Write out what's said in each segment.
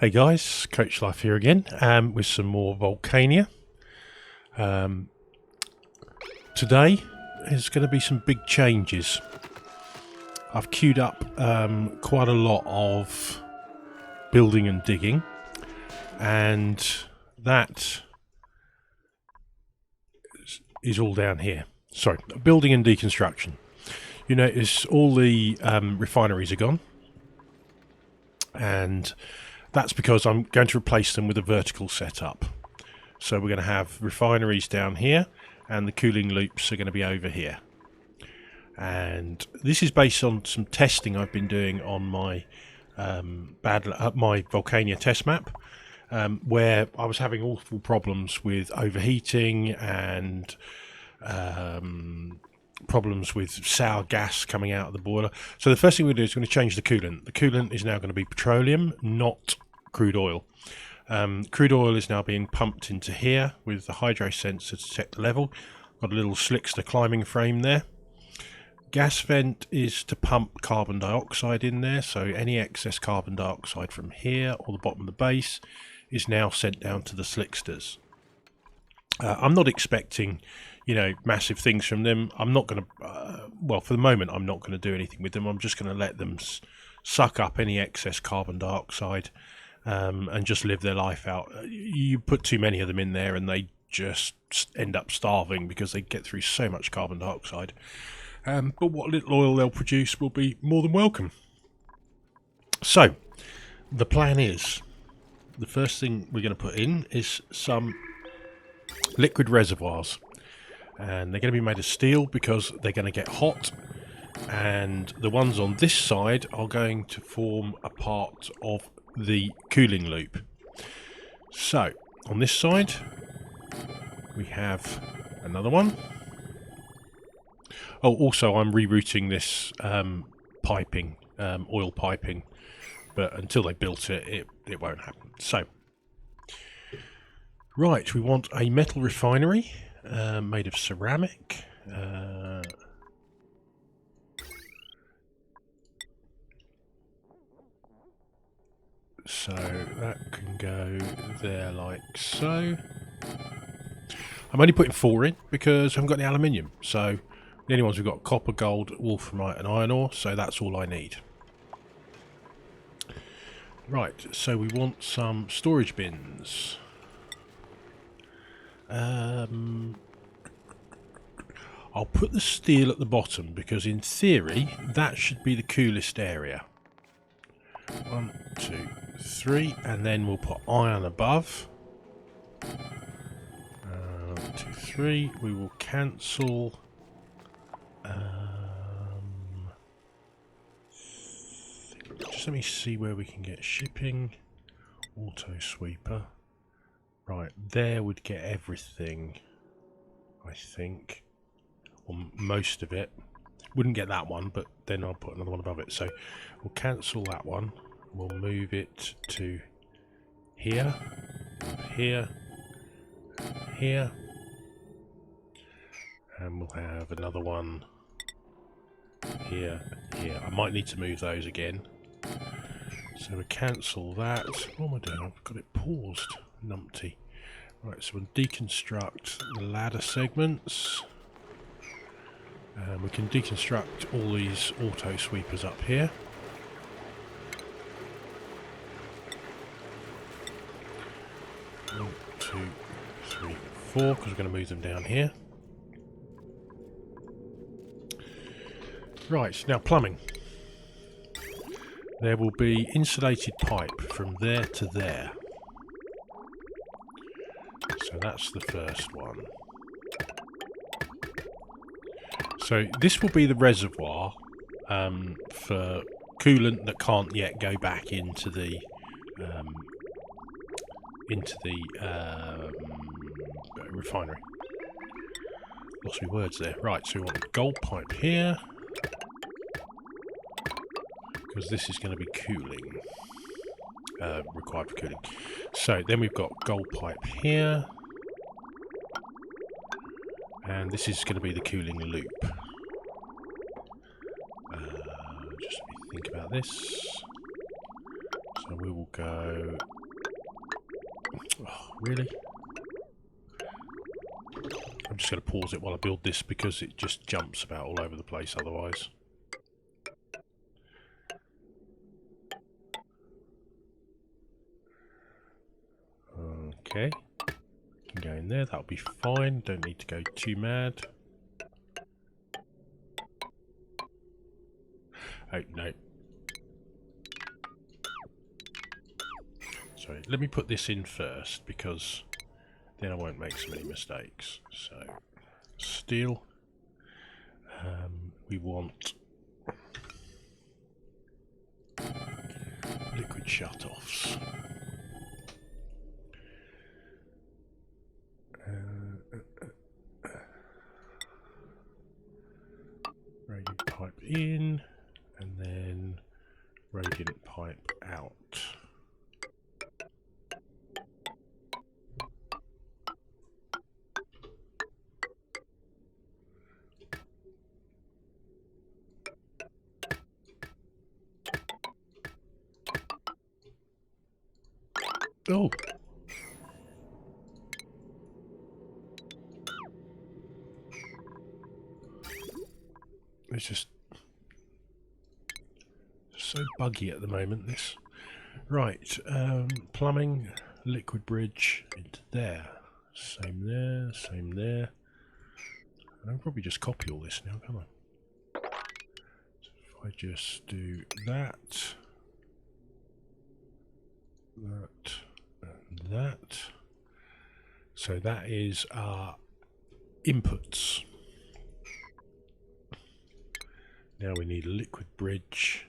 Hey guys, Coach Life here again, with some more Volcanea. Today is going to be some big changes. I've queued up quite a lot of building and digging, and that is all down here. Sorry, building and deconstruction. You notice all the refineries are gone, and that's because I'm going to replace them with a vertical setup. So we're going to have refineries down here, and the cooling loops are going to be over here. And this is based on some testing I've been doing on my my Volcania test map, where I was having awful problems with overheating and problems with sour gas coming out of the boiler. So the first thing we're going to do is going to change the coolant. The coolant is now going to be petroleum, not crude oil. Crude oil is now being pumped into here with the hydro sensor to set the level. Got a little slickster climbing frame there. Gas vent is to pump carbon dioxide in there, so any excess carbon dioxide from here or the bottom of the base is now sent down to the slicksters. I'm not expecting, massive things from them. I'm not going to, well, for the moment, I'm not going to do anything with them. I'm just going to let them suck up any excess carbon dioxide and just live their life out. You put too many of them in there and they just end up starving because they get through so much carbon dioxide. But what little oil they'll produce will be more than welcome. So, the plan is, the first thing we're going to put in is some liquid reservoirs. And they're going to be made of steel because they're going to get hot. And the ones on this side are going to form a part of the cooling loop. So, on this side, we have another one. Oh, also I'm rerouting this piping, oil piping, but until they built it, it won't happen. So, right, we want a metal refinery made of ceramic. So that can go there like so. I'm only putting 4 in because I haven't got any aluminium. So the only ones we've got copper, gold, wolframite and iron ore. So that's all I need. Right, so we want some storage bins. I'll put the steel at the bottom because in theory that should be the coolest area. 1, 2, 3, and then we'll put iron above. 1, 2, 3. We will cancel. Just let me see where we can get shipping. Auto sweeper. Right, there would get everything, I think, or most of it. Wouldn't get that one, but then I'll put another one above it. So we'll cancel that one. We'll move it to here, here, here, and we'll have another one here, here. I might need to move those again. So we cancel that. What am I doing? I've got it paused. Numpty. Right, so we'll deconstruct the ladder segments. And we can deconstruct all these auto sweepers up here. One, 2, 3, 4, because we're going to move them down here. Right, now plumbing. There will be insulated pipe from there to there. So that's the first one. So this will be the reservoir for coolant that can't yet go back into the refinery. Lost me words there. Right, so we want a gold pipe here because this is going to be cooling, required for cooling. So then we've got gold pipe here. And this is going to be the cooling loop. Just let me think about this. So So we will go... Oh, really? I'm just going to pause it while I build this because it just jumps about all over the place otherwise. Okay. Can go in there, that'll be fine. Don't need to go too mad. Oh, no. Sorry, let me put this in first because then I won't make so many mistakes. So, steel. We want liquid shutoffs. Radiant pipe in, and then radiant pipe out. Oh! It's just so buggy at the moment, this. Right, plumbing, liquid bridge into there. Same there, same there. I'll probably just copy all this now, can't I? So if I just do that, that, and that. So that is our inputs. Now we need a liquid bridge.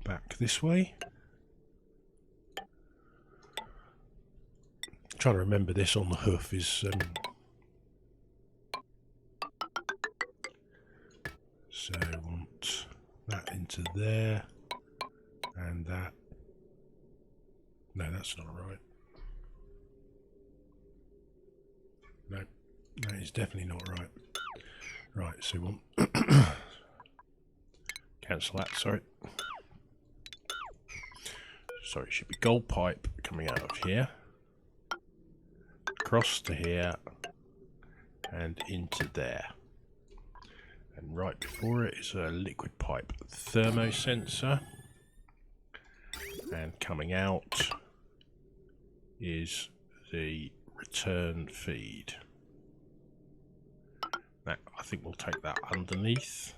Back this way. Trying to remember this on the hoof is so I want that into there and that. No, that's not right. No, that is definitely not right. Right, so we want cancel that, sorry. Sorry, it should be gold pipe coming out of here, across to here, and into there. And right before it is a liquid pipe thermosensor, and coming out is the return feed. Now, I think we'll take that underneath,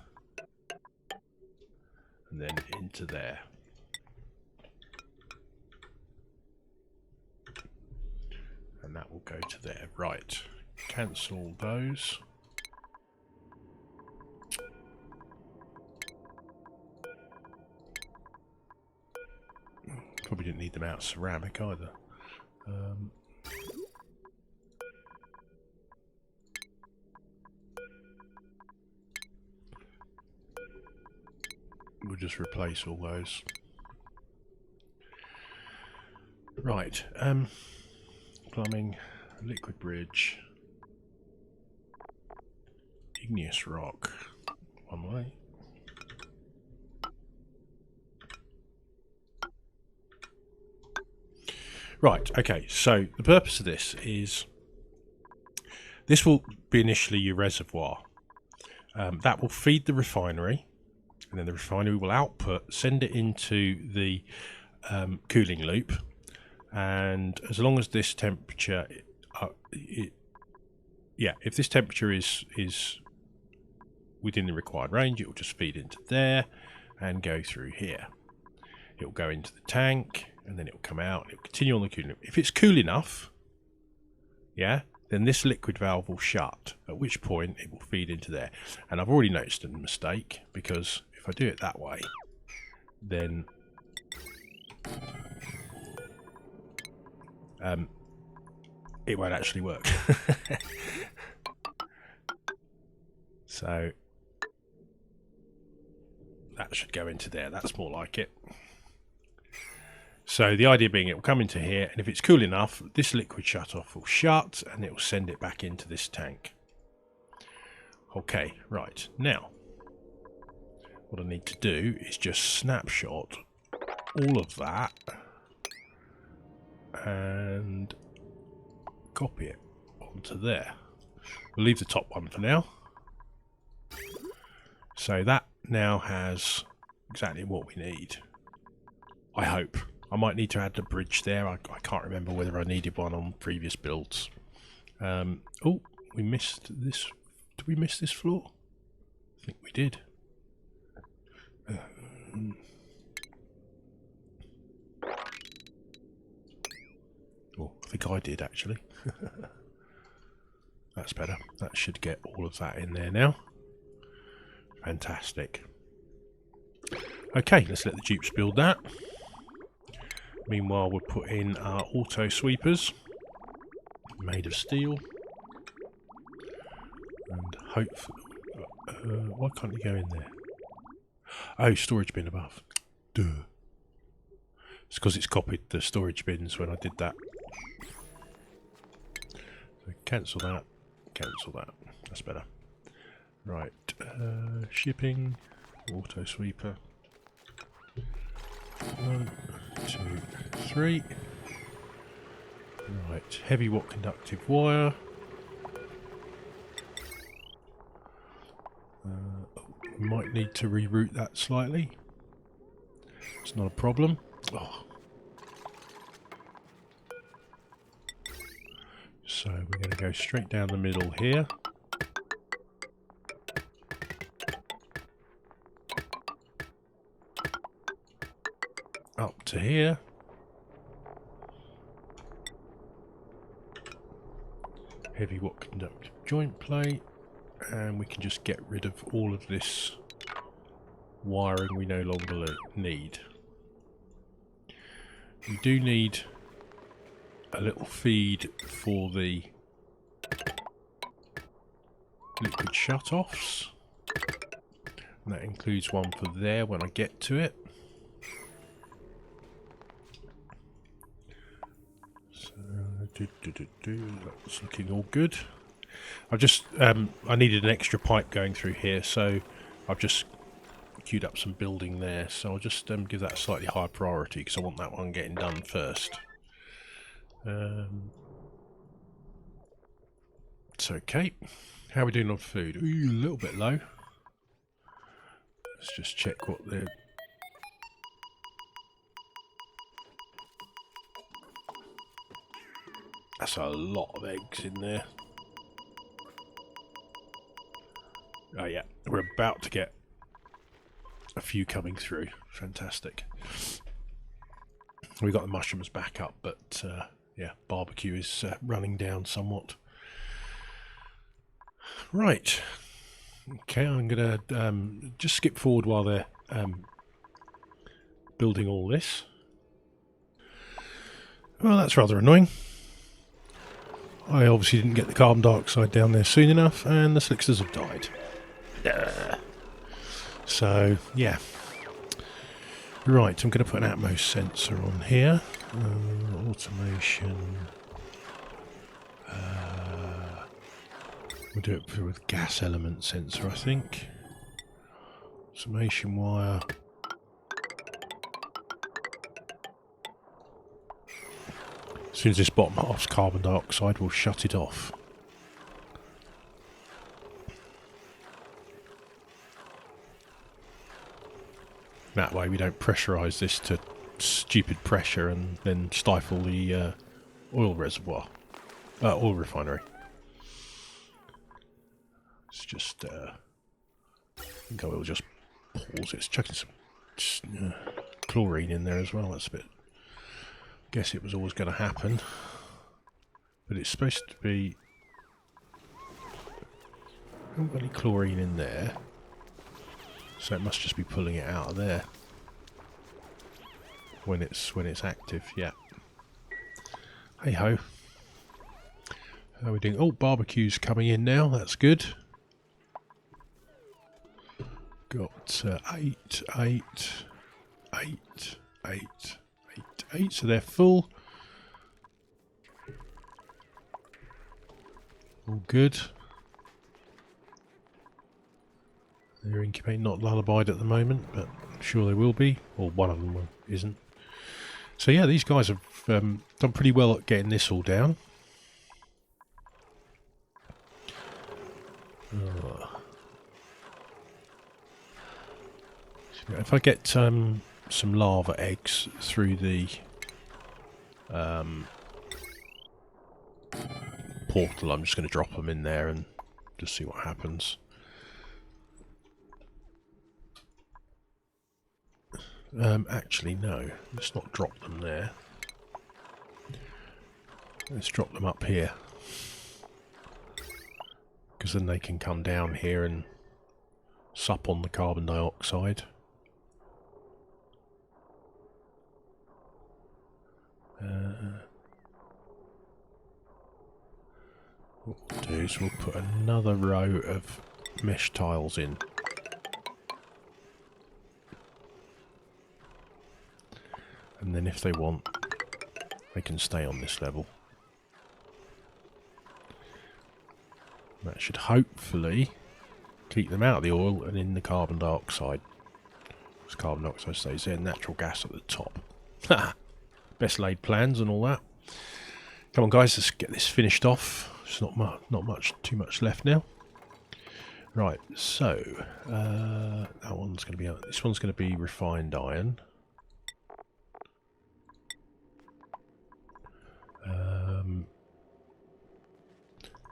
and then into there. And that will go to there. Right, cancel those. Probably didn't need them out of ceramic either. We'll just replace all those. Right, plumbing, liquid bridge, igneous rock, one way. Right, okay, so the purpose of this is, this will be initially your reservoir. That will feed the refinery, and then the refinery will output, send it into the cooling loop, and as long as this temperature, if this temperature is within the required range, it will just feed into there and go through here. It will go into the tank, and then it will come out, and it will continue on the cooling loop. If it's cool enough, then this liquid valve will shut, at which point it will feed into there. And I've already noticed a mistake, because if I do it that way, then it won't actually work. So that should go into there. That's more like it. So the idea being, it will come into here, and if it's cool enough, this liquid shutoff will shut, and it will send it back into this tank. Okay, right. Now, what I need to do is just snapshot all of that and copy it onto there. We'll leave the top one for now. So that now has exactly what we need. I hope. I might need to add the bridge there. I can't remember whether I needed one on previous builds. Oh, we missed this. Did we miss this floor? I think we did. Oh, I think I did actually. That's better. That should get all of that in there now. Fantastic. Okay, let's let the dupes build that. Meanwhile, we'll put in our auto sweepers, made of steel. And hopefully... why can't you go in there? Oh, storage bin above. Duh. It's because it's copied the storage bins when I did that. So cancel that. Cancel that. That's better. Right. Shipping. Auto sweeper. 1, 2, 3. Right. Heavy watt conductive wire. We might need to reroute that slightly. It's not a problem. Oh. So we're going to go straight down the middle here. Up to here. Heavy watt conductive joint plate. And we can just get rid of all of this wiring we no longer need. We do need a little feed for the liquid shut-offs. And that includes one for there when I get to it. So, that's looking all good. I've just, I needed an extra pipe going through here, so I've just queued up some building there. So I'll just give that a slightly higher priority because I want that one getting done first. It's okay. How are we doing on food? Ooh, a little bit low. Let's just check what the... That's a lot of eggs in there. Oh yeah, we're about to get a few coming through. Fantastic. We got the mushrooms back up, but yeah, barbecue is running down somewhat. Right. Okay, I'm going to just skip forward while they're building all this. Well, that's rather annoying. I obviously didn't get the carbon dioxide down there soon enough, and the slicksters have died. So, yeah. Right, I'm going to put an Atmos sensor on here. Automation. We'll do it with gas element sensor, I think. Automation wire. As soon as this bottom half's carbon dioxide, we'll shut it off. That way we don't pressurise this to stupid pressure and then stifle the oil reservoir, oil refinery. It's just, I think I will just pause it. It's chucking some chlorine in there as well. That's a bit, guess it was always going to happen. But it's supposed to be, I haven't got any chlorine in there. So it must just be pulling it out of there when it's active. Yeah. Hey ho. How are we doing? Oh, barbecue's coming in now. That's good. Got 8, 8, 8, 8, 8, 8. So they're full. All good. They're incubating, not lullabied at the moment, but I'm sure they will be, or one of them isn't. So yeah, these guys have done pretty well at getting this all down. If I get some lava eggs through the portal, I'm just going to drop them in there and just see what happens. Actually, no. Let's not drop them there. Let's drop them up here. Because then they can come down here and sup on the carbon dioxide. What we'll do is we'll put another row of mesh tiles in. And then if they want, they can stay on this level. That should hopefully keep them out of the oil and in the carbon dioxide. Because carbon dioxide stays there, natural gas at the top. Best laid plans and all that. Come on guys, let's get this finished off. There's not too much left now. Right, so that one's going to be, this one's going to be refined iron.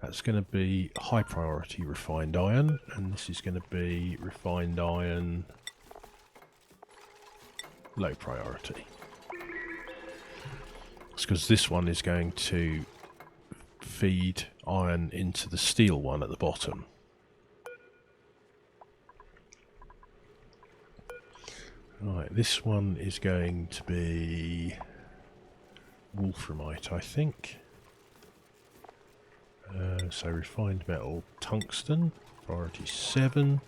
That's going to be high priority refined iron, and this is going to be refined iron low priority. It's because this one is going to feed iron into the steel one at the bottom. Right, this one is going to be wolframite, I think. So refined metal tungsten, priority 7.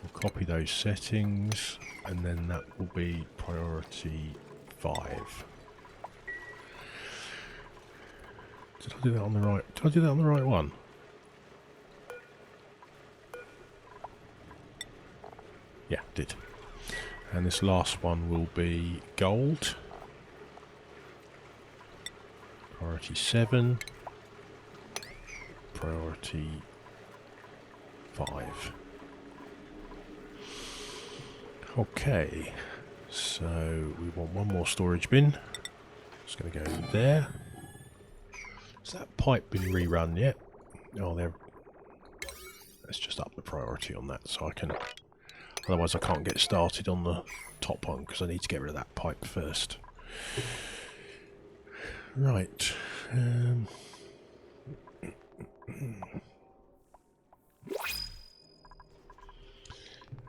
We'll copy those settings, and then that will be priority 5. Did I do that on the right? Did I do that on the right one? Yeah, did. And this last one will be gold. Priority 7. Priority 5. Okay, so we want one more storage bin. It's going to go there. Has that pipe been rerun yet? Oh, there. Let's just up the priority on that so I can. Otherwise, I can't get started on the top one because I need to get rid of that pipe first. Right.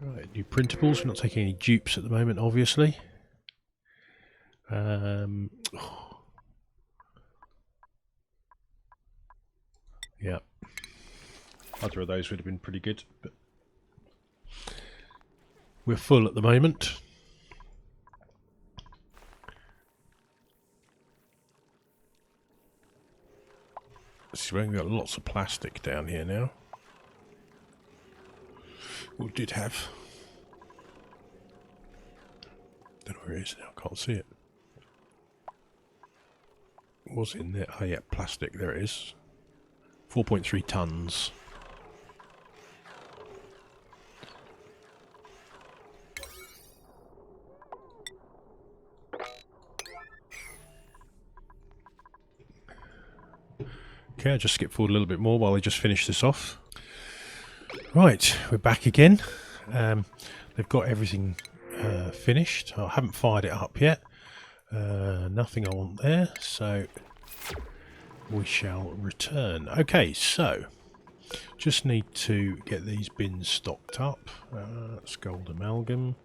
Right, new printables. We're not taking any dupes at the moment, obviously. Yeah. Either of those would have been pretty good, but we're full at the moment. See, we've got lots of plastic down here now. We did have. Don't know where it is now, can't see it. It was in there. Oh yeah, plastic, there it is. 4.3 tons. Okay, I'll just skip forward a little bit more while I just finish this off. Right, we're back again. They've got everything finished. I haven't fired it up yet. Nothing I want there, so we shall return. Okay, so just need to get these bins stocked up. That's gold amalgam.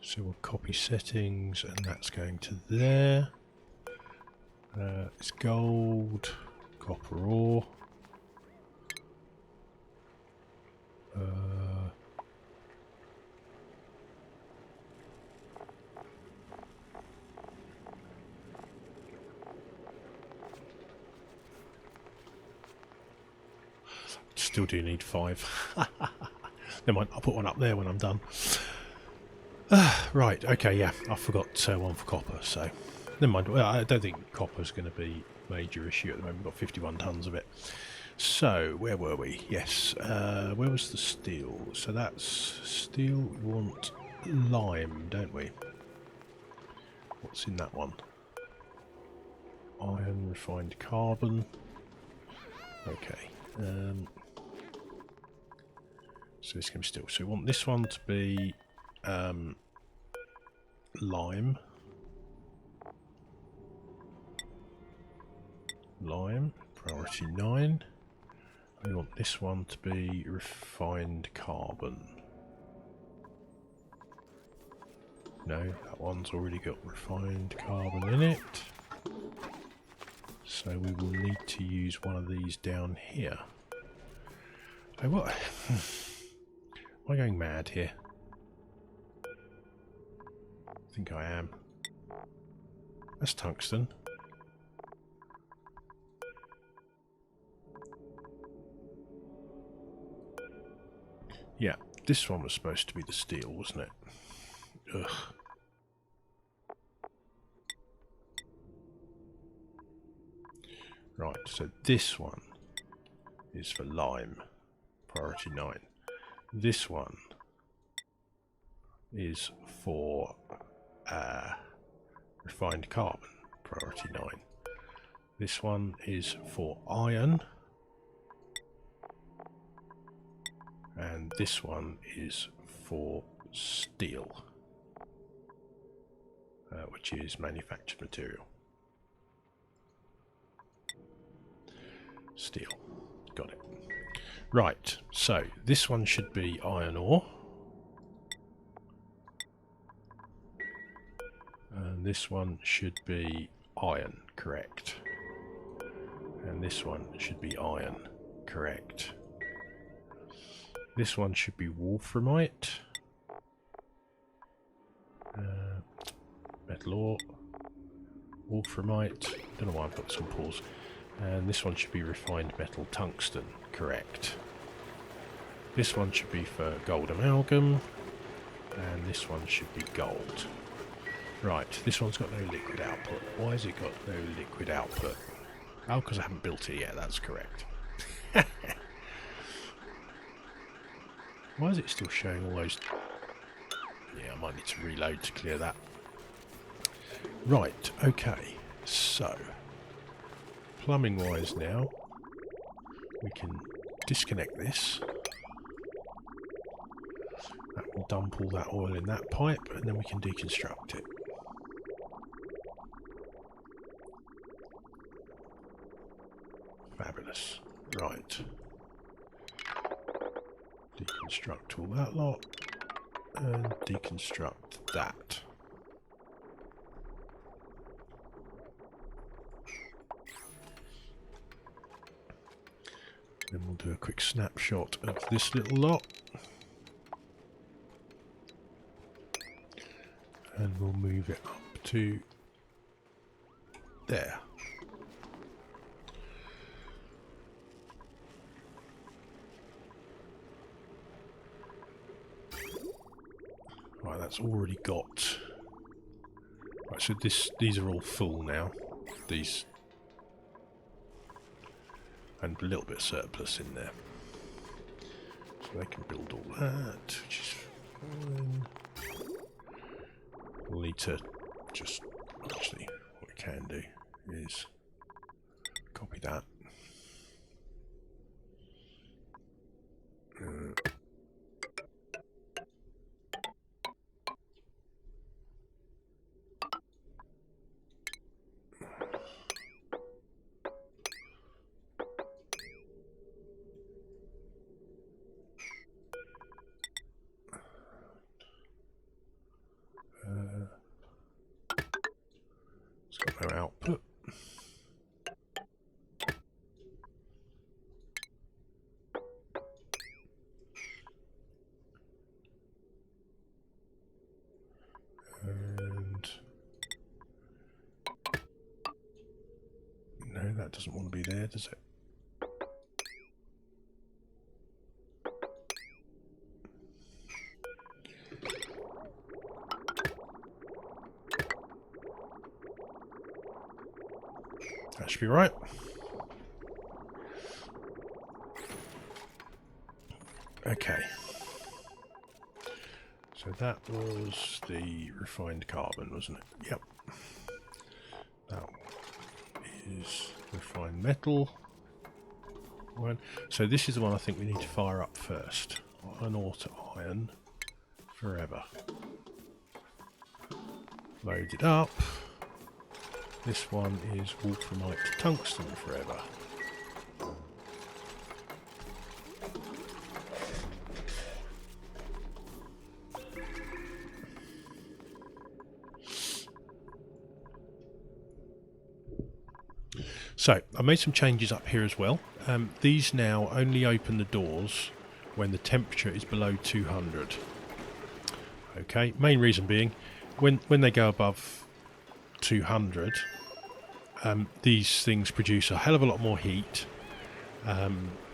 So we'll copy settings, and that's going to there. It's gold, copper ore. still do need 5. Never mind, I'll put one up there when I'm done. Right, okay, yeah, I forgot one for copper, so never mind. Well, I don't think copper's going to be a major issue at the moment. We've got 51 tonnes of it. So, where were we? Yes, where was the steel? So that's steel. We want lime, don't we? What's in that one? Iron, refined carbon. Okay. So this can be steel. So we want this one to be lime. Lime, priority 9. We want this one to be refined carbon. No, that one's already got refined carbon in it. So we will need to use one of these down here. Oh, what? Am I going mad here? I think I am. That's tungsten. Yeah, this one was supposed to be the steel, wasn't it? Ugh. Right, so this one is for lime, priority 9. This one is for refined carbon, priority 9. This one is for iron. And this one is for steel, which is manufactured material. Steel. Got it. Right, so this one should be iron ore. And this one should be iron, correct. And this one should be iron, correct. This one should be wolframite. Metal ore. Wolframite. Don't know why I've got some pause. And this one should be refined metal tungsten, correct. This one should be for gold amalgam. And this one should be gold. Right, this one's got no liquid output. Why has it got no liquid output? Oh, because I haven't built it yet, that's correct. Why is it still showing all those? Yeah, I might need to reload to clear that. Right, okay, so plumbing wise now, we can disconnect this. That will dump all that oil in that pipe and then we can deconstruct it. Fabulous. Right. Deconstruct all that lot and deconstruct that. Then we'll do a quick snapshot of this little lot. And we'll move it up to there. Right, that's already got. Right, so these are all full now. These, and a little bit of surplus in there, so they can build all that, which is fine. We'll need to just actually what we can do is copy that. It's got no output. And no, that doesn't want to be there, does it? should be right. Okay. So that was the refined carbon, wasn't it? Yep. That is refined metal. So this is the one I think we need to fire up first. Iron ore to iron forever. Load it up. This one is wolframite to tungsten forever. So I made some changes up here as well. These now only open the doors when the temperature is below 200. Okay, main reason being when they go above 200, these things produce a hell of a lot more heat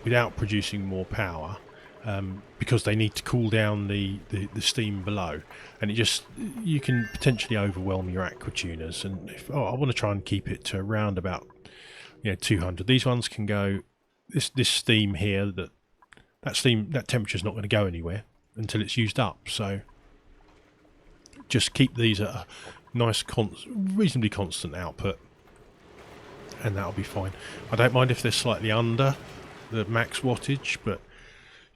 without producing more power, because they need to cool down the steam below, and you can potentially overwhelm your aqua tuners. And if I want to try and keep it to around about 200. These ones can go. This steam here, that temperature is not going to go anywhere until it's used up. So just keep these at a nice, reasonably constant output, and that'll be fine. I don't mind if they're slightly under the max wattage, but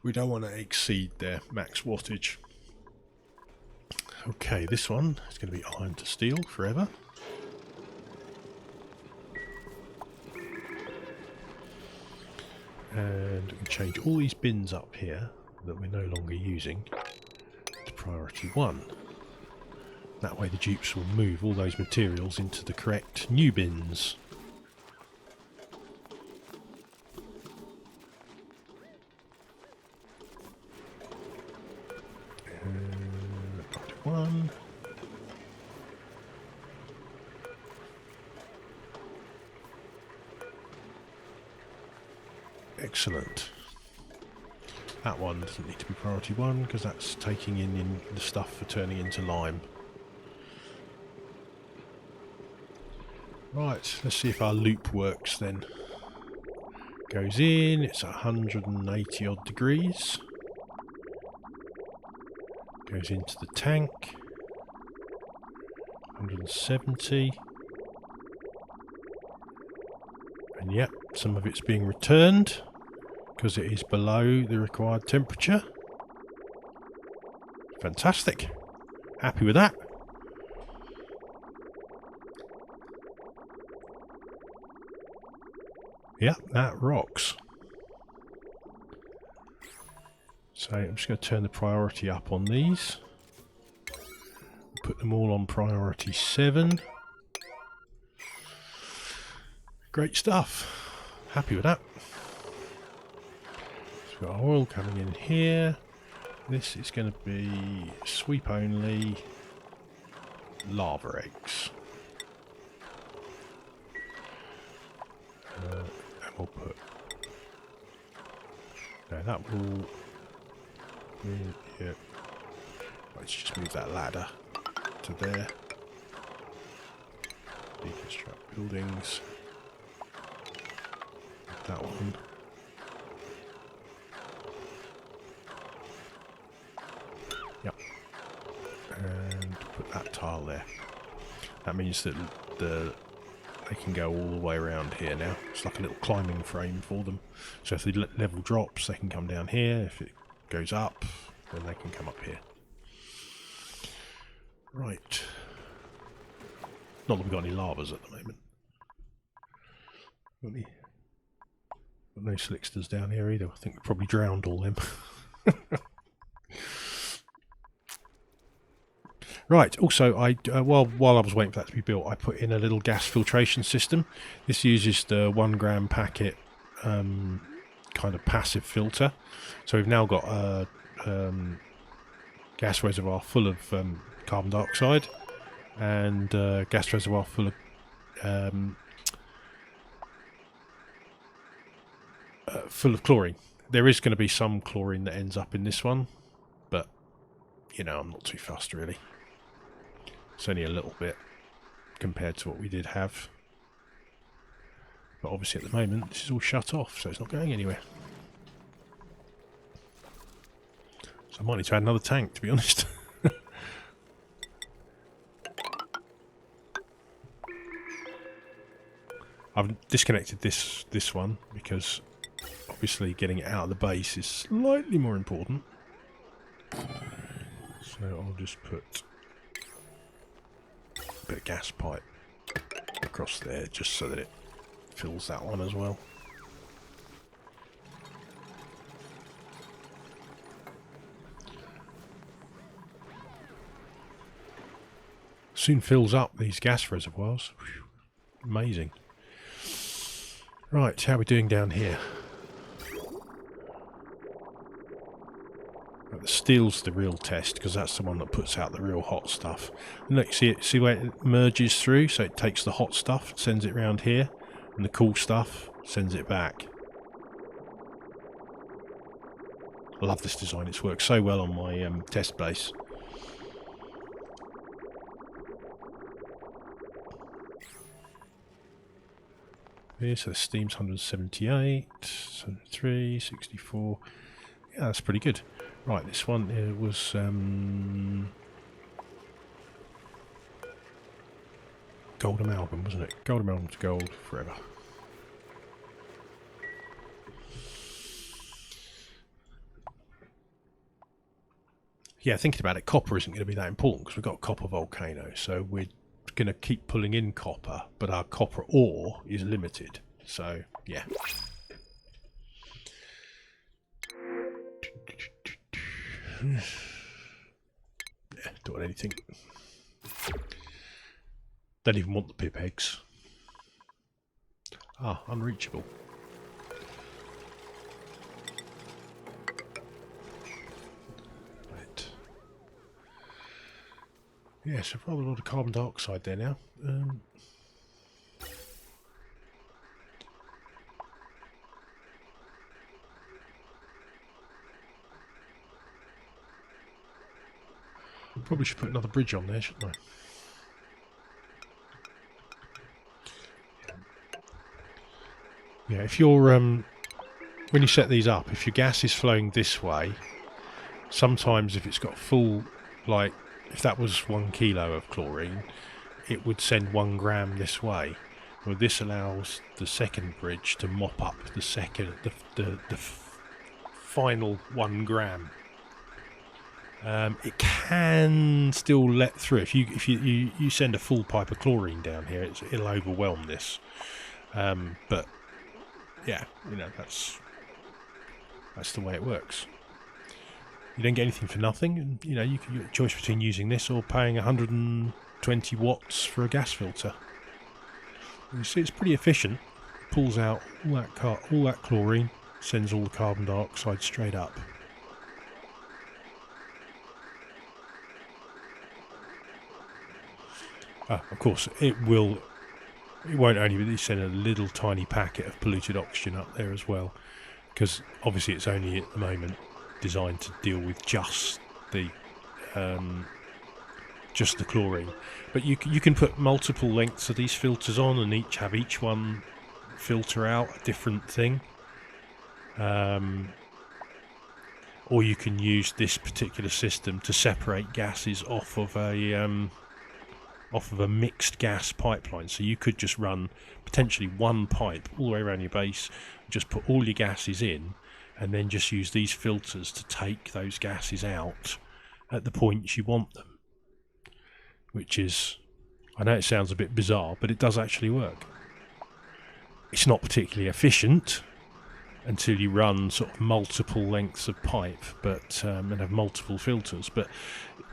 we don't want to exceed their max wattage. Okay, this one is going to be iron to steel forever. And we change all these bins up here that we're no longer using to priority 1. That way the dupes will move all those materials into the correct new bins. Priority 1. Excellent. That one doesn't need to be priority 1 because that's taking in the stuff for turning into lime. Right, let's see if our loop works then. Goes in, it's 180 odd degrees. Goes into the tank. 170. And yep, some of it's being returned because it is below the required temperature. Fantastic. Happy with that. Yep, that rocks. So I'm just going to turn the priority up on these. Put them all on priority 7. Great stuff. Happy with that. So we've got oil coming in here. This is going to be sweep only lava eggs. And we'll put... No, that will... Yeah. Let's just move that ladder to there. Deconstruct buildings. That one. Yep. And put that tile there. That means that they can go all the way around here now. It's like a little climbing frame for them. So if the level drops, they can come down here. If it goes up, then they can come up here. Right. Not that we've got any lavas at the moment. Got no slicksters down here either. I think we probably drowned all them. Right, also, while I was waiting for that to be built, I put in a little gas filtration system. This uses the 1 gram packet kind of passive filter. So we've now got a gas reservoir full of carbon dioxide and a gas reservoir full of chlorine. There is going to be some chlorine that ends up in this one, but, I'm not too fussed really. It's only a little bit compared to what we did have. But obviously at the moment this is all shut off, so it's not going anywhere. So I might need to add another tank, to be honest. I've disconnected this one because obviously getting it out of the base is slightly more important. So I'll just put a bit of gas pipe across there just so that it fills that one as well. Soon fills up these gas reservoirs. Whew, amazing. Right, how are we doing down here? Right, the steel's the real test because that's the one that puts out the real hot stuff. And look, see where it merges through? So it takes the hot stuff, sends it round here, and the cool stuff sends it back. I love this design. It's worked so well on my test base. Yeah, so the steam's 178, 73, 64. Yeah, that's pretty good. Right, this one was gold amalgam, wasn't it? Gold amalgam to gold forever. Yeah, thinking about it, copper isn't going to be that important because we've got a copper volcano, so we're going to keep pulling in copper, but our copper ore is limited. So, yeah. Yeah, don't want anything. Don't even want the pip eggs. Ah, unreachable. Right. Yeah, so rather a lot of carbon dioxide there now. Probably should put another bridge on there, shouldn't I? Yeah, if you're when you set these up, if your gas is flowing this way, sometimes if it's got full, like if that was 1 kilo of chlorine, it would send 1 gram this way. Well, this allows the second bridge to mop up the second, the final 1 gram. It can still let through if you send a full pipe of chlorine down here. It'll overwhelm this, but yeah, you know that's the way it works. You don't get anything for nothing, and you know you can get a choice between using this or paying 120 watts for a gas filter. You see, it's pretty efficient. Pulls out all that chlorine, sends all the carbon dioxide straight up. Of course, it won't only send a little tiny packet of polluted oxygen up there as well, because obviously it's only at the moment designed to deal with just the chlorine. But you can put multiple lengths of these filters on, and have each one filter out a different thing. Or you can use this particular system to separate gases off of a mixed gas pipeline. So you could just run potentially one pipe all the way around your base, just put all your gases in, and then just use these filters to take those gases out at the points you want them. Which is, I know it sounds a bit bizarre, but it does actually work. It's not particularly efficient until you run sort of multiple lengths of pipe, but and have multiple filters, but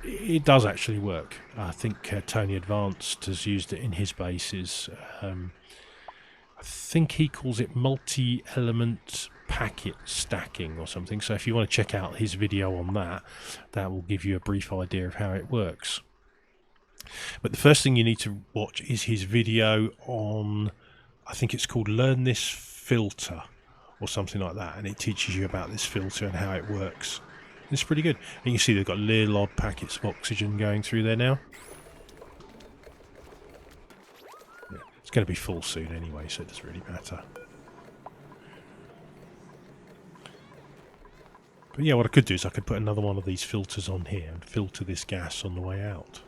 it does actually work. I think Tony Advanced has used it in his bases. I think he calls it multi-element packet stacking or something, so if you want to check out his video on that, that will give you a brief idea of how it works. But the first thing you need to watch is his video on, I think it's called Learn This Filter or something like that, and it teaches you about this filter and how it works. It's pretty good. And you can see they've got little odd packets of oxygen going through there now. Yeah. It's going to be full soon anyway, so it doesn't really matter. But yeah, what I could do is I could put another one of these filters on here and filter this gas on the way out.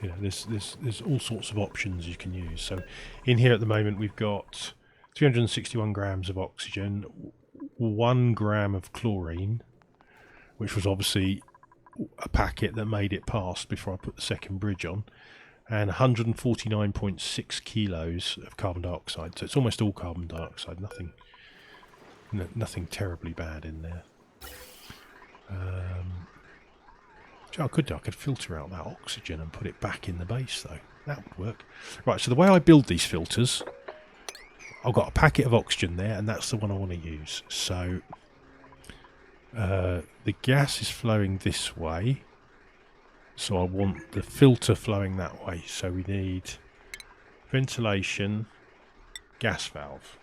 You know, there's all sorts of options you can use. So in here at the moment we've got 361 grams of oxygen, 1 gram of chlorine, which was obviously a packet that made it past before I put the second bridge on, and 149.6 kilos of carbon dioxide. So it's almost all carbon dioxide, nothing terribly bad in there. I could filter out that oxygen and put it back in the base though. That would work. Right, so the way I build these filters, I've got a packet of oxygen there, and that's the one I want to use. So the gas is flowing this way, so I want the filter flowing that way. So we need ventilation, gas valve.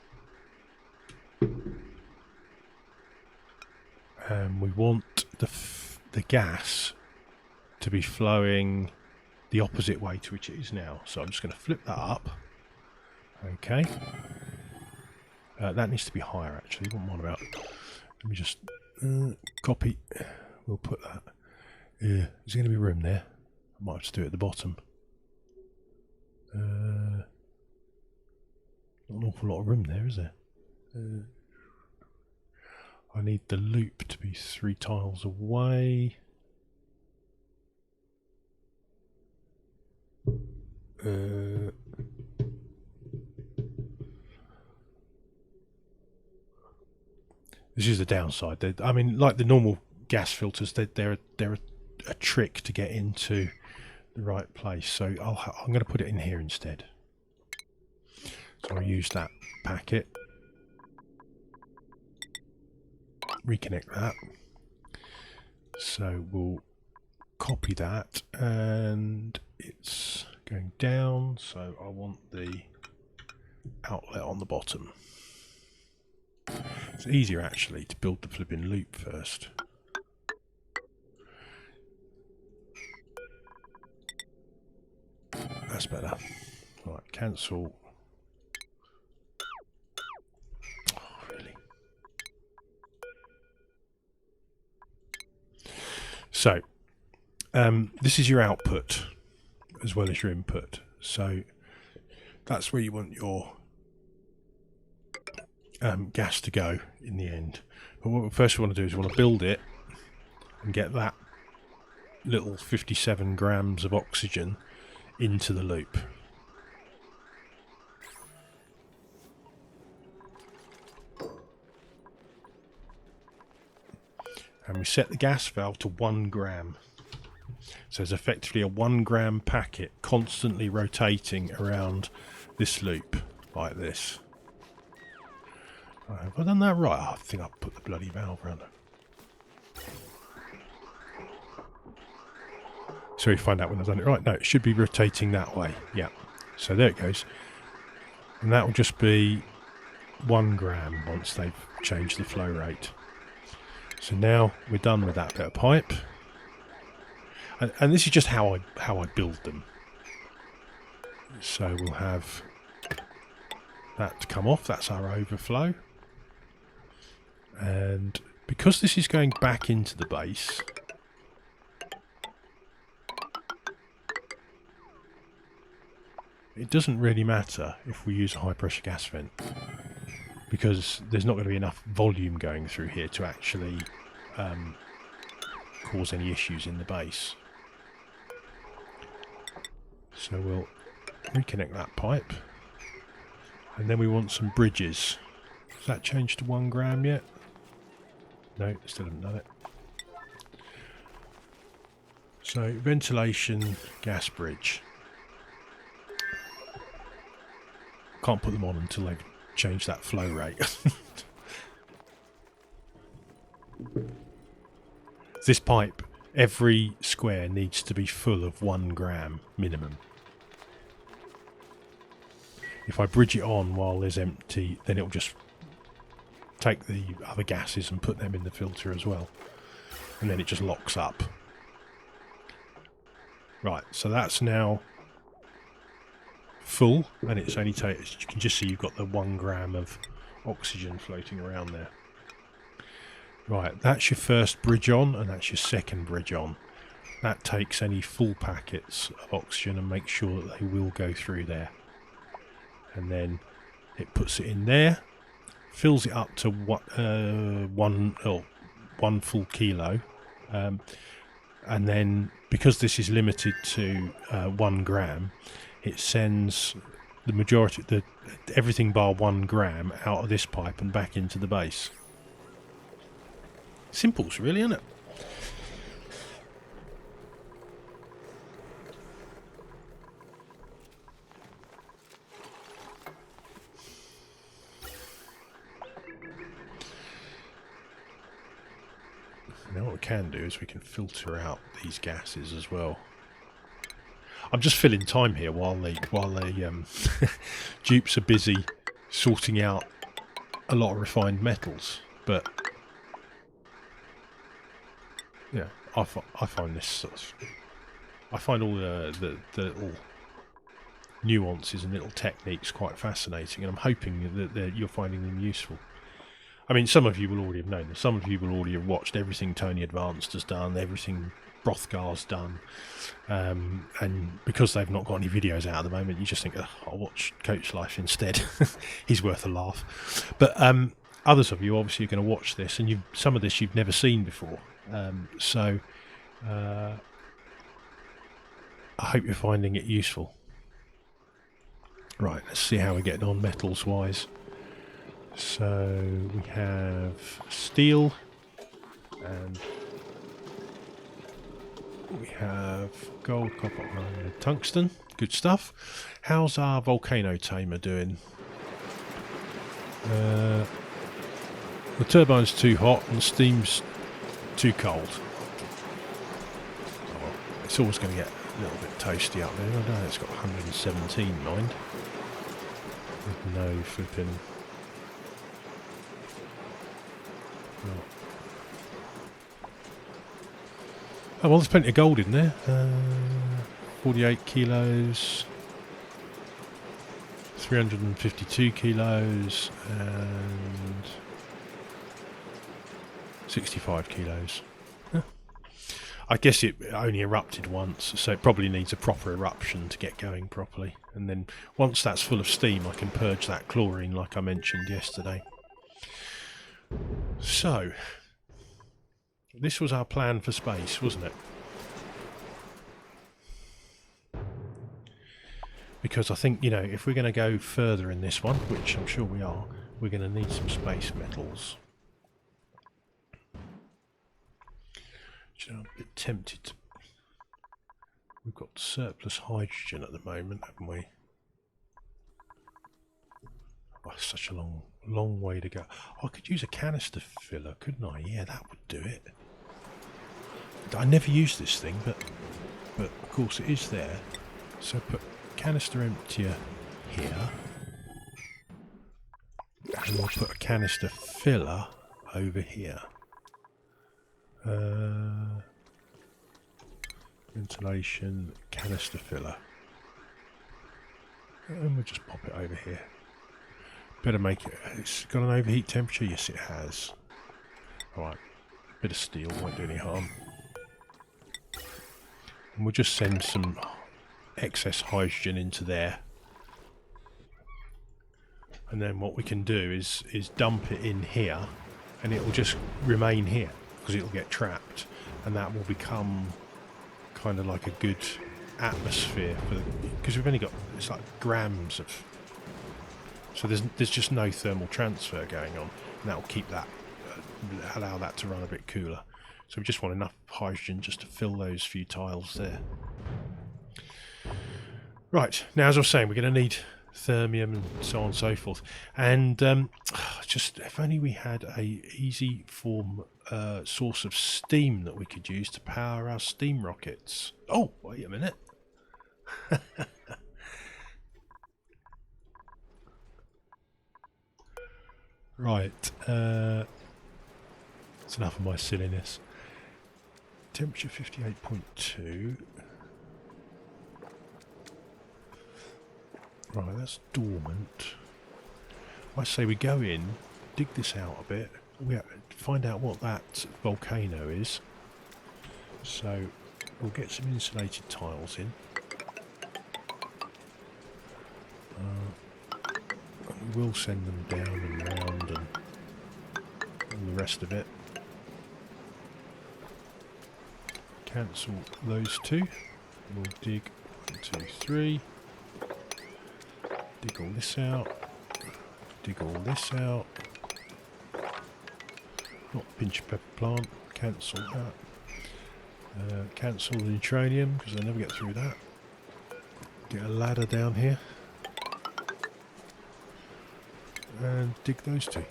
And we want the gas to be flowing the opposite way to which it is now. So I'm just going to flip that up. Okay. That needs to be higher actually. What about? Let me just copy. We'll put that. There's going to be room there. I might have to do it at the bottom. Not an awful lot of room there, is there? I need the loop to be 3 tiles away. This is the downside. I mean, like the normal gas filters, they're a trick to get into the right place. So I'm going to put it in here instead. So I'll use that packet. Reconnect that. So we'll copy that, and it's going down, so I want the outlet on the bottom. It's easier actually to build the flipping loop first. That's better. Right, cancel. So, this is your output as well as your input. So, that's where you want your gas to go in the end. But what first we want to do is we want to build it and get that little 57 grams of oxygen into the loop. And we set the gas valve to 1 gram. So it's effectively a 1 gram packet constantly rotating around this loop like this. Have I done that right? Oh, I think I've put the bloody valve around it. So we find out when I've done it right. No, it should be rotating that way. Yeah. So there it goes. And that will just be 1 gram once they've changed the flow rate. So now we're done with that bit of pipe, and this is just how I build them. So we'll have that to come off. That's our overflow, and because this is going back into the base, it doesn't really matter if we use a high pressure gas vent, because there's not going to be enough volume going through here to actually cause any issues in the base. So we'll reconnect that pipe, and then we want some bridges. Has that changed to 1 gram yet? No, still haven't done it. So ventilation, gas bridge. Can't put them on until they've changed that flow rate. This pipe, every square needs to be full of 1 gram minimum. If I bridge it on while there's empty, then it'll just take the other gases and put them in the filter as well, and then it just locks up. Right, so that's now full, and it's only you can just see you've got the 1 gram of oxygen floating around there. Right, that's your first bridge on, and that's your second bridge on. That takes any full packets of oxygen and makes sure that they will go through there. And then it puts it in there, fills it up to one full kilo, and then because this is limited to 1 gram, it sends the majority, everything bar 1 gram out of this pipe and back into the base. Simples, really, isn't it? Now what we can do is we can filter out these gases as well. I'm just filling time here while the dupes are busy sorting out a lot of refined metals. But yeah, I find this sort of, I find all the little nuances and little techniques quite fascinating, and I'm hoping that you're finding them useful. I mean, some of you will already have known this. Some of you will already have watched everything Tony Advanced has done, everything Brothgar's done, and because they've not got any videos out at the moment, you just think, oh, I'll watch Coach Life instead. He's worth a laugh. But others of you obviously are going to watch this, and some of this you've never seen before. So I hope you're finding it useful. Right, let's see how we're getting on metals wise. So we have steel, and we have gold, copper, iron, tungsten. Good stuff. How's our volcano tamer doing? The turbine's too hot and the steam's too cold. Oh, well, it's always going to get a little bit toasty up there. I don't know, it's got 117, mind. With no flipping... Oh well, there's plenty of gold in there. 48 kilos, 352 kilos, and 65 kilos. Huh. I guess it only erupted once, so it probably needs a proper eruption to get going properly. And then once that's full of steam, I can purge that chlorine like I mentioned yesterday. So, this was our plan for space, wasn't it? Because I think, you know, if we're going to go further in this one, which I'm sure we are, we're going to need some space metals. You know, I'm a bit tempted to... We've got surplus hydrogen at the moment, haven't we? Oh, such a long way to go. I could use a canister filler, couldn't I? Yeah, that would do it. I never use this thing, but of course it is there. So put canister emptier here, and we'll put a canister filler over here. Ventilation, canister filler, and we'll just pop it over here. Better make it. It's got an overheat temperature. Yes, it has. All right, bit of steel won't do any harm. And we'll just send some excess hydrogen into there. And then what we can do is dump it in here, and it will just remain here because it will get trapped, and that will become kind of like a good atmosphere for the, because we've only got, it's like grams of, so there's just no thermal transfer going on, and that will keep that allow that to run a bit cooler. So we just want enough hydrogen just to fill those few tiles there. Right, now as I was saying, we're going to need thermium and so on and so forth. And just if only we had a easy form source of steam that we could use to power our steam rockets. Oh, wait a minute. Right, that's enough of my silliness. Temperature 58.2. Right, that's dormant. I say we go in, dig this out a bit, we find out what that volcano is. So we'll get some insulated tiles in. And we will send them down and round and all the rest of it. Cancel those two. We'll dig 1, 2, 3. Dig all this out. Dig all this out. Not pinch pepper plant. Cancel that. Cancel the neutronium because I never get through that. Get a ladder down here. And dig those two.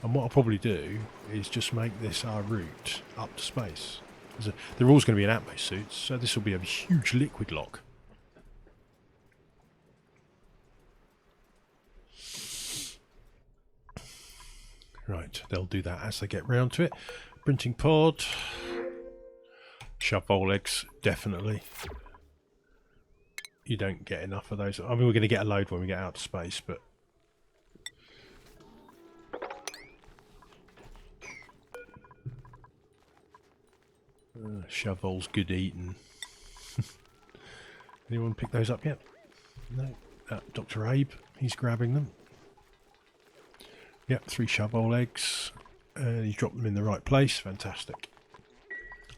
And what I'll probably do is just make this our route up to space. They're always going to be in atmo suits, so this will be a huge liquid lock. Right, they'll do that as they get round to it. Printing pod. Shove hole eggs, definitely. You don't get enough of those. I mean, we're going to get a load when we get out to space, but... shovel's good eating. Anyone pick those up yet? No. Dr. Abe, he's grabbing them. Yep, 3 shovel eggs. You drop them in the right place. Fantastic.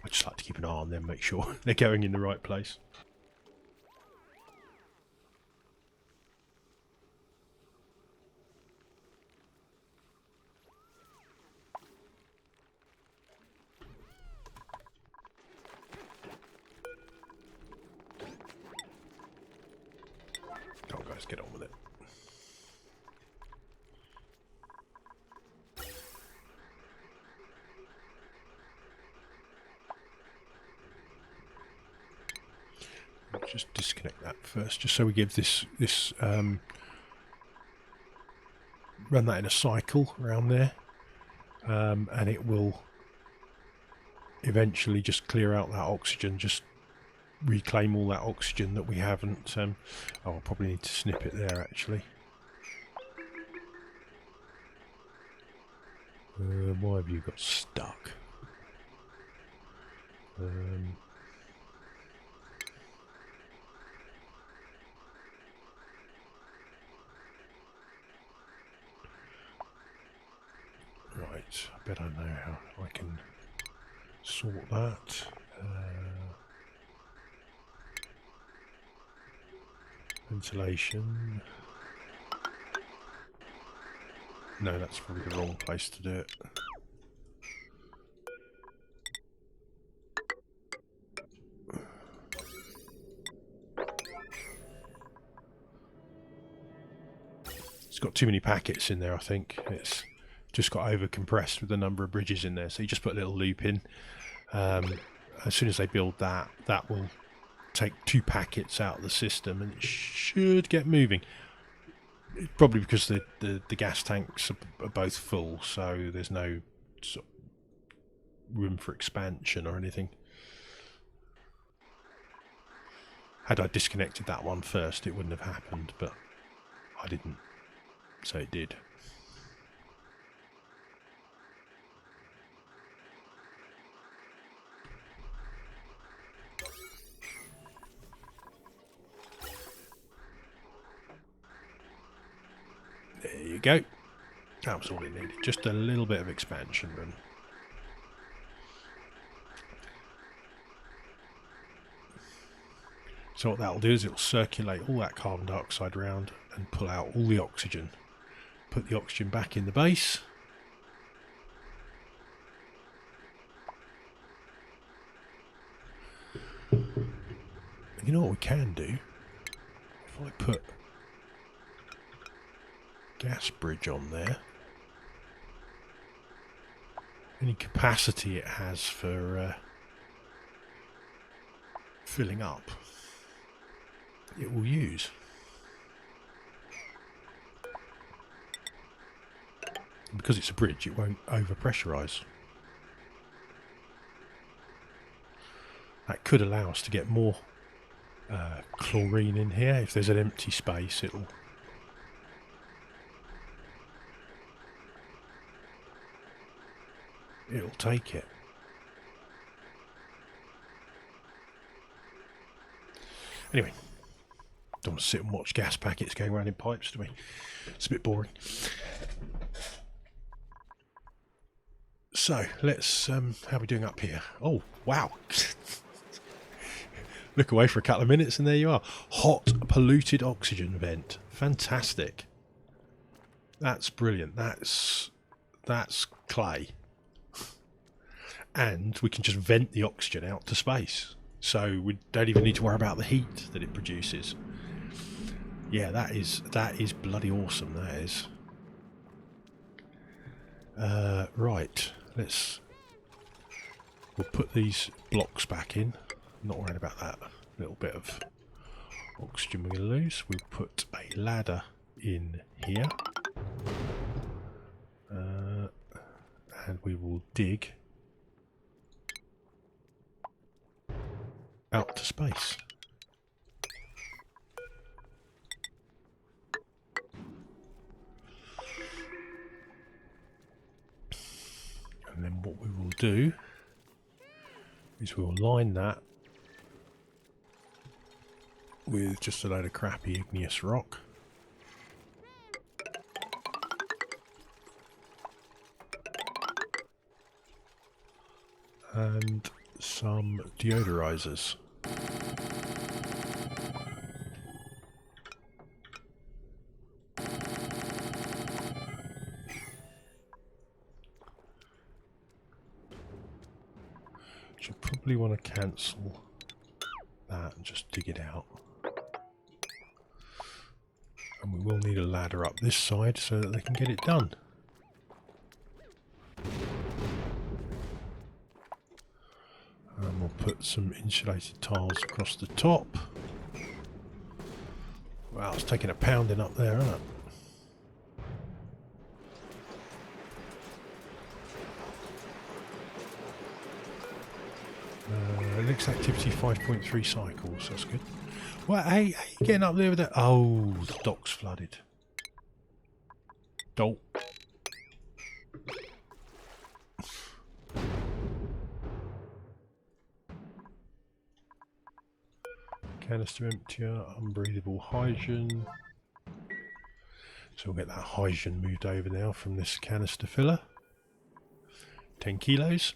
I just like to keep an eye on them, make sure they're going in the right place. Come on, guys, get on with it. Just disconnect that first, just so we give this run that in a cycle around there, and it will eventually just clear out that oxygen, just reclaim all that oxygen that we haven't. Oh, I'll probably need to snip it there actually. Why have you got stuck? Right, I bet I know how I can sort that. Ventilation. No, that's probably the wrong place to do it. It's got too many packets in there, I think. It's just got over compressed with the number of bridges in there, so you just put a little loop in. As soon as they build that, that will take 2 packets out of the system and it should get moving. Probably because the gas tanks are both full, so there's no sort of room for expansion or anything. Had I disconnected that one first, it wouldn't have happened, but I didn't, so it did. There you go. That was all it needed. Just a little bit of expansion room. So what that'll do is it'll circulate all that carbon dioxide around and pull out all the oxygen. Put the oxygen back in the base. And you know what we can do? If I put gas bridge on there, any capacity it has for filling up, it will use. Because it's a bridge, it won't over-pressurize. That could allow us to get more chlorine in here. If there's an empty space, it'll take it. Anyway, don't want to sit and watch gas packets going around in pipes, do we? It's a bit boring. So let's how are we doing up here? Oh wow. Look away for a couple of minutes and there you are. Hot polluted oxygen vent. Fantastic. That's brilliant. That's clay. And we can just vent the oxygen out to space. So we don't even need to worry about the heat that it produces. Yeah, that is bloody awesome, that is. Right, we'll put these blocks back in. I'm not worried about that little bit of oxygen we're going to lose. We'll put a ladder in here. And we will dig out to space. And then what we will do is we'll line that with just a load of crappy igneous rock. And some deodorizers. So probably want to cancel that and just dig it out. And we will need a ladder up this side so that they can get it done. And we'll put some insulated tiles across the top. Wow, it's taking a pounding up there, isn't it? Next activity 5.3 cycles, that's good. Well, hey, how you getting up there with that? Oh, the dock's flooded. Dope. Canister emptier, unbreathable hydrogen. So we'll get that hydrogen moved over now from this canister filler. 10 kilos.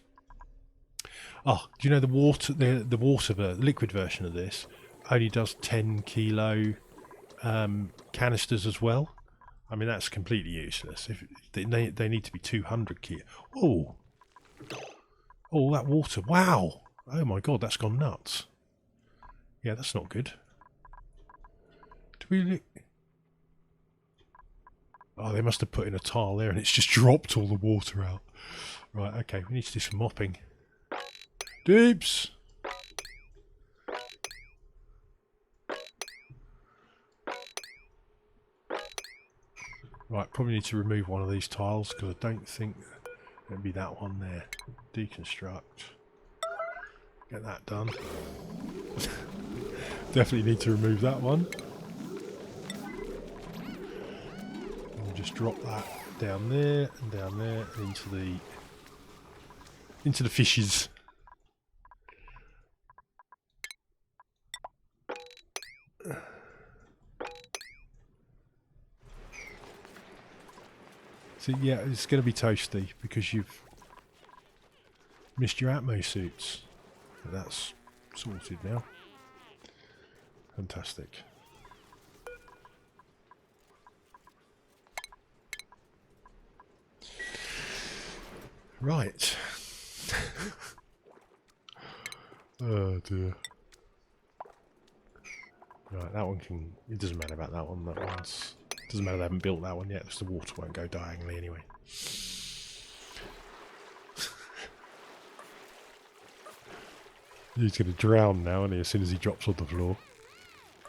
Oh, do you know the water, the liquid version of this only does 10 kilo canisters as well. I mean, that's completely useless. If they need to be 200 kilo. Oh, that water! Wow! Oh my god, that's gone nuts. Yeah, that's not good. Do we? Oh, they must have put in a tile there, and it's just dropped all the water out. Right. Okay, we need to do some mopping. Deeps! Right, probably need to remove one of these tiles because I don't think it'll be that one there. Deconstruct. Get that done. Definitely need to remove that one. And we'll just drop that down there and down there and into the fishes. So yeah, it's going to be toasty because you've missed your Atmo suits. But that's sorted now. Fantastic. Right. Oh dear. Right, that one can... It doesn't matter about that one. That one's... Doesn't matter they haven't built that one yet, because the water won't go diagonally anyway. He's going to drown now, isn't he, as soon as he drops on the floor.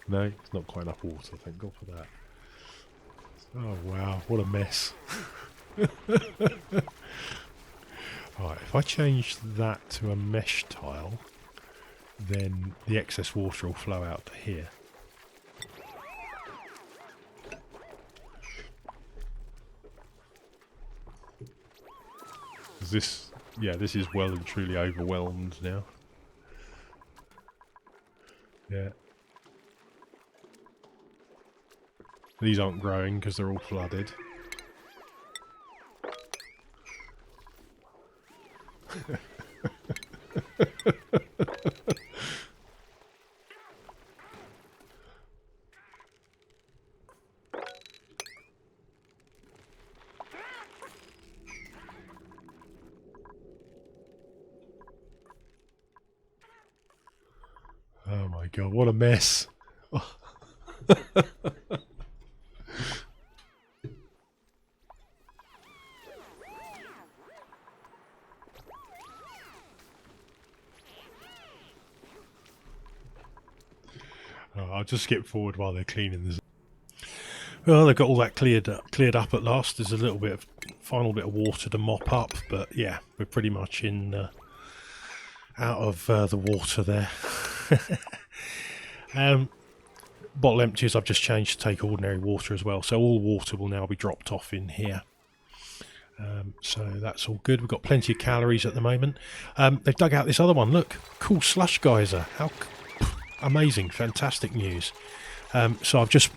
No, it's not quite enough water, thank God for that. Oh wow, what a mess. Alright, if I change that to a mesh tile, then the excess water will flow out to here. This, yeah, this is well and truly overwhelmed now. Yeah. These aren't growing because they're all flooded. Oh my god, what a mess. I'll just skip forward while they're cleaning this. Well, they've got all that cleared up at last. There's a little bit of final bit of water to mop up, but yeah, we're pretty much in out of the water there. Bottle empties I've just changed to take ordinary water as well, so all water will now be dropped off in here. So that's all good. We've got plenty of calories at the moment. They've dug out this other one. Look, cool slush geyser. How amazing, fantastic news. So I've just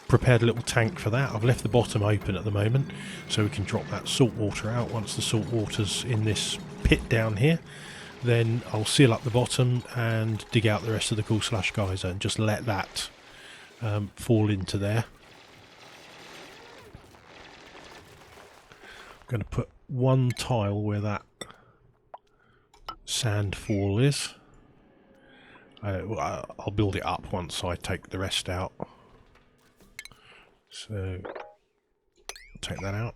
prepared a little tank for that. I've left the bottom open at the moment so we can drop that salt water out. Once the salt water's in this pit down here, then I'll seal up the bottom and dig out the rest of the cool slush geyser and just let that fall into there. I'm going to put one tile where that sand fall is. I'll build it up once I take the rest out. So take that out.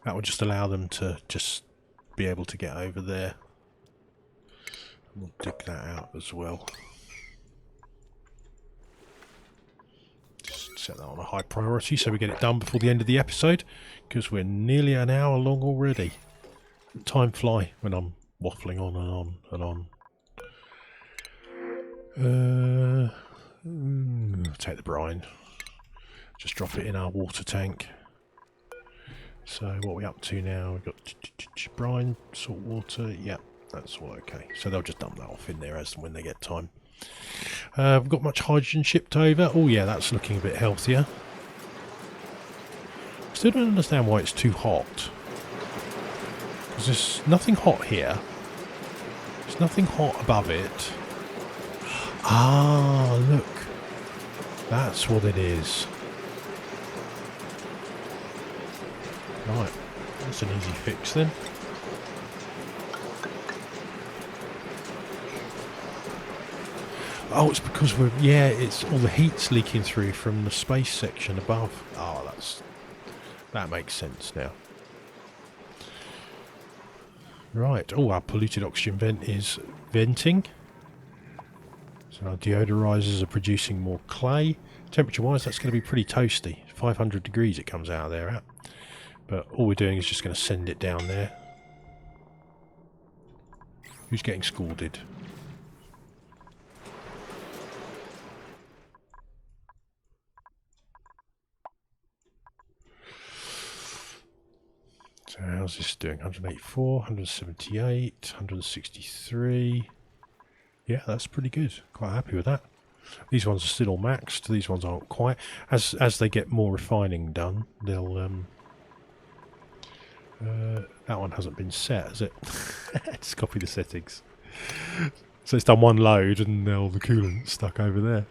That will just allow them to just be able to get over there. We'll dig that out as well. Just set that on a high priority so we get it done before the end of the episode, because we're nearly an hour long already. Time fly when I'm waffling on and on and on. Take the brine. Just drop it in our water tank. So what are we up to now? We've got brine, salt water. Yeah, that's all okay. So they'll just dump that off in there as and when they get time. We've got much hydrogen shipped over. Oh yeah, that's looking a bit healthier. Still don't understand why it's too hot. Because there's nothing hot here. There's nothing hot above it. Ah, look. That's what it is. Right, that's an easy fix then. Oh, it's because we're, yeah, it's all the heat's leaking through from the space section above. Oh, that makes sense now. Right, oh, our polluted oxygen vent is venting. So our deodorizers are producing more clay. Temperature-wise, that's going to be pretty toasty. 500 degrees it comes out of there at. But all we're doing is just going to send it down there. Who's getting scalded? So how's this doing? 184, 178, 163. Yeah, that's pretty good. Quite happy with that. These ones are still all maxed. These ones aren't quite. As they get more refining done, they'll that one hasn't been set, has it? Just copy the settings. So it's done one load and now the coolant's stuck over there.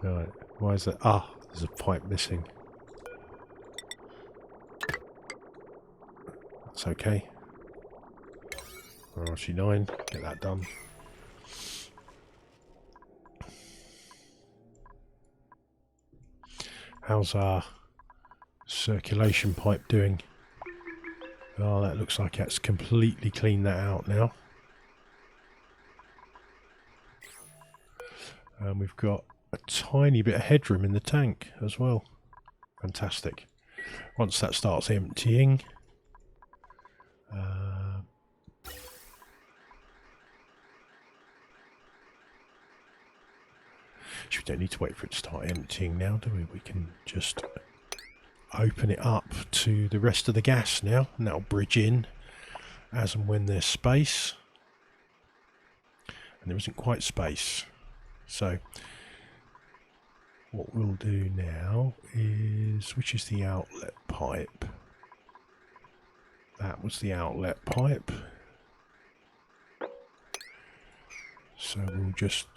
Right, why is that? Ah, there's a pipe missing. That's okay. RC9, get that done. How's our circulation pipe doing? Oh, that looks like it's completely cleaned that out now. And we've got a tiny bit of headroom in the tank as well. Fantastic. Once that starts emptying, we don't need to wait for it to start emptying now, do we? We can just open it up to the rest of the gas now, and that'll bridge in as and when there's space. And there isn't quite space. So what we'll do now is, which is the outlet pipe? That was the outlet pipe. So we'll just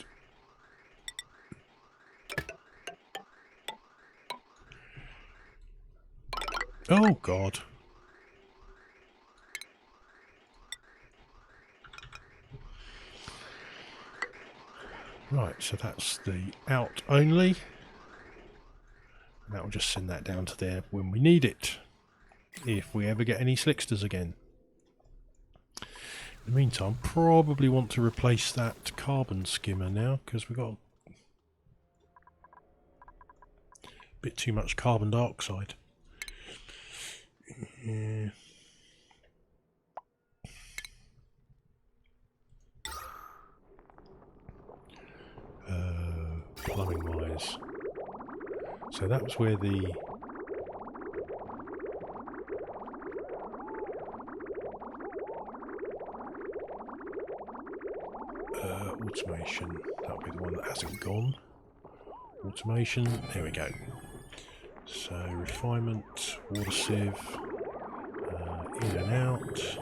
oh God. Right, so that's the out only. And that will just send that down to there when we need it. If we ever get any slicksters again. In the meantime, probably want to replace that carbon skimmer now, because we've got a bit too much carbon dioxide. Yeah. Plumbing wise. So that was where the automation, that'll be the one that hasn't gone. Automation, there we go. So refinement, water sieve, in and out.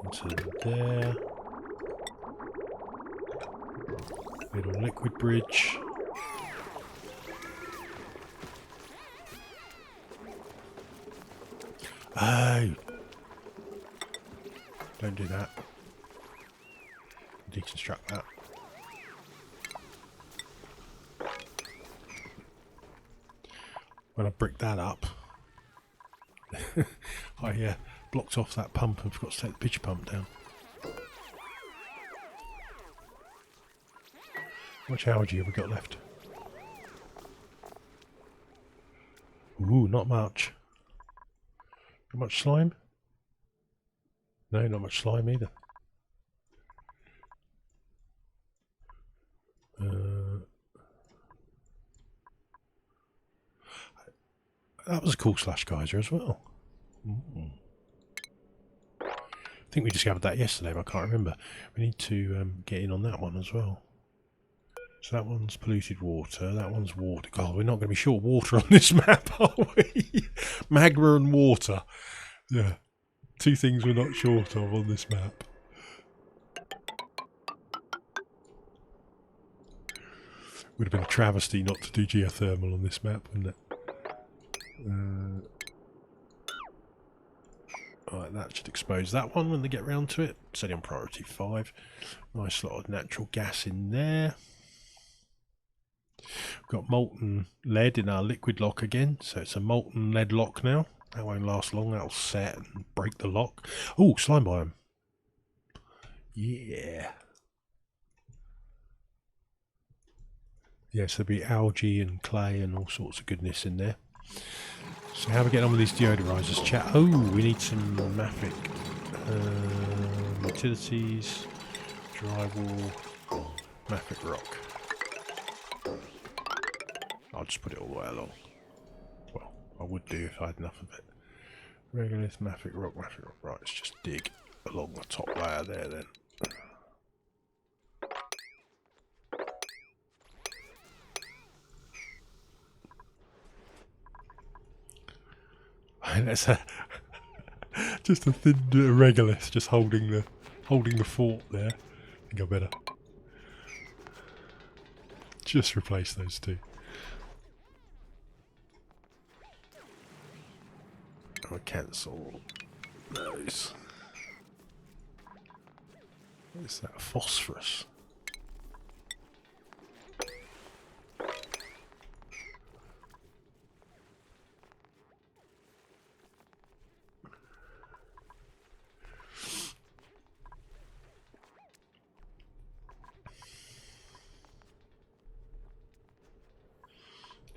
Into there. Little liquid bridge. Oh! Don't do that. Deconstruct that. When I bricked that up, I blocked off that pump and forgot to take the pitcher pump down. How much algae have we got left? Ooh, not much. Not much slime? No, not much slime either. That was a cool slash geyser as well. I think we discovered that yesterday, but I can't remember. We need to get in on that one as well. So that one's polluted water, that one's water. God, we're not going to be short water on this map, are we? Magma and water. Yeah. Two things we're not short of on this map. Would have been a travesty not to do geothermal on this map, wouldn't it? Alright, that should expose that one when they get round to it. Set it on priority 5. Nice lot of natural gas in there. We've got molten lead in our liquid lock again, so it's a molten lead lock now. That won't last long, that'll set and break the lock. Oh, slime biome. Yeah. Yes, there'll be algae and clay and all sorts of goodness in there. So how are we getting on with these deodorizers, chat? Oh, we need some Mafic utilities, drywall, Mafic rock. I'll just put it all the way along. Well, I would do if I had enough of it. Regolith, Mafic rock. Right, let's just dig along the top layer there then. That's just a thin regolith just holding the fort there. I think I better just replace those two. I'll cancel those. What is that? Phosphorus.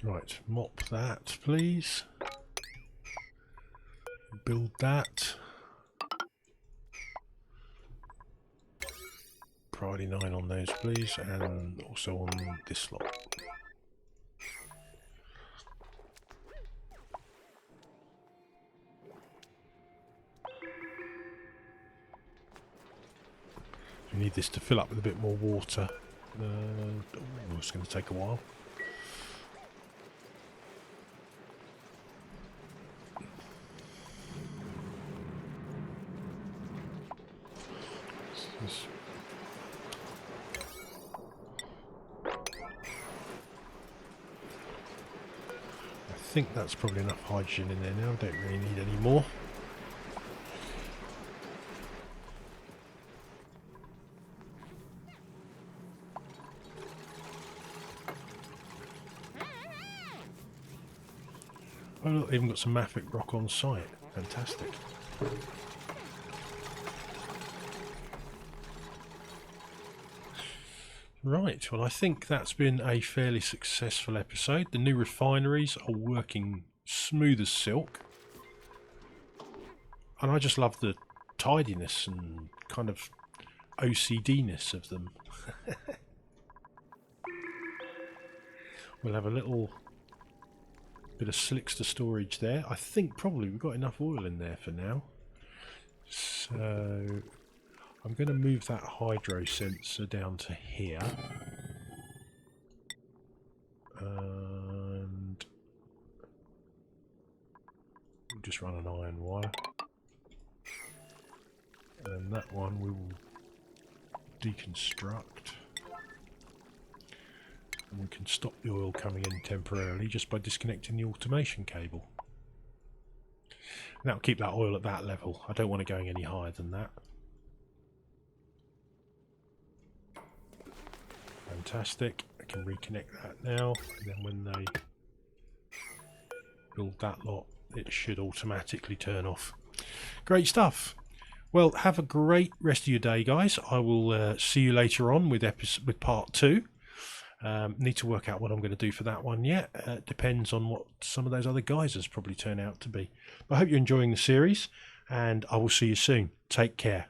Right, mop that, please. Build that. Priority 9 on those, please, and also on this lot. We need this to fill up with a bit more water. It's going to take a while. I think that's probably enough hydrogen in there now. Don't really need any more. Oh look, even got some mafic rock on site. Fantastic. Right, well I think that's been a fairly successful episode. The new refineries are working smooth as silk. And I just love the tidiness and kind of OCD-ness of them. We'll have a little bit of slickster storage there. I think probably we've got enough oil in there for now. So I'm going to move that hydro sensor down to here. And we'll just run an iron wire. And that one we will deconstruct. And we can stop the oil coming in temporarily just by disconnecting the automation cable. And that'll keep that oil at that level. I don't want it going any higher than that. Fantastic. I can reconnect that now, and then when they build that lot, it should automatically turn off. Great stuff. Well, have a great rest of your day, guys. I will see you later on with part 2. Need to work out what I'm going to do for that one yet. Depends on what some of those other geysers probably turn out to be. But I hope you're enjoying the series, and I will see you soon. Take care.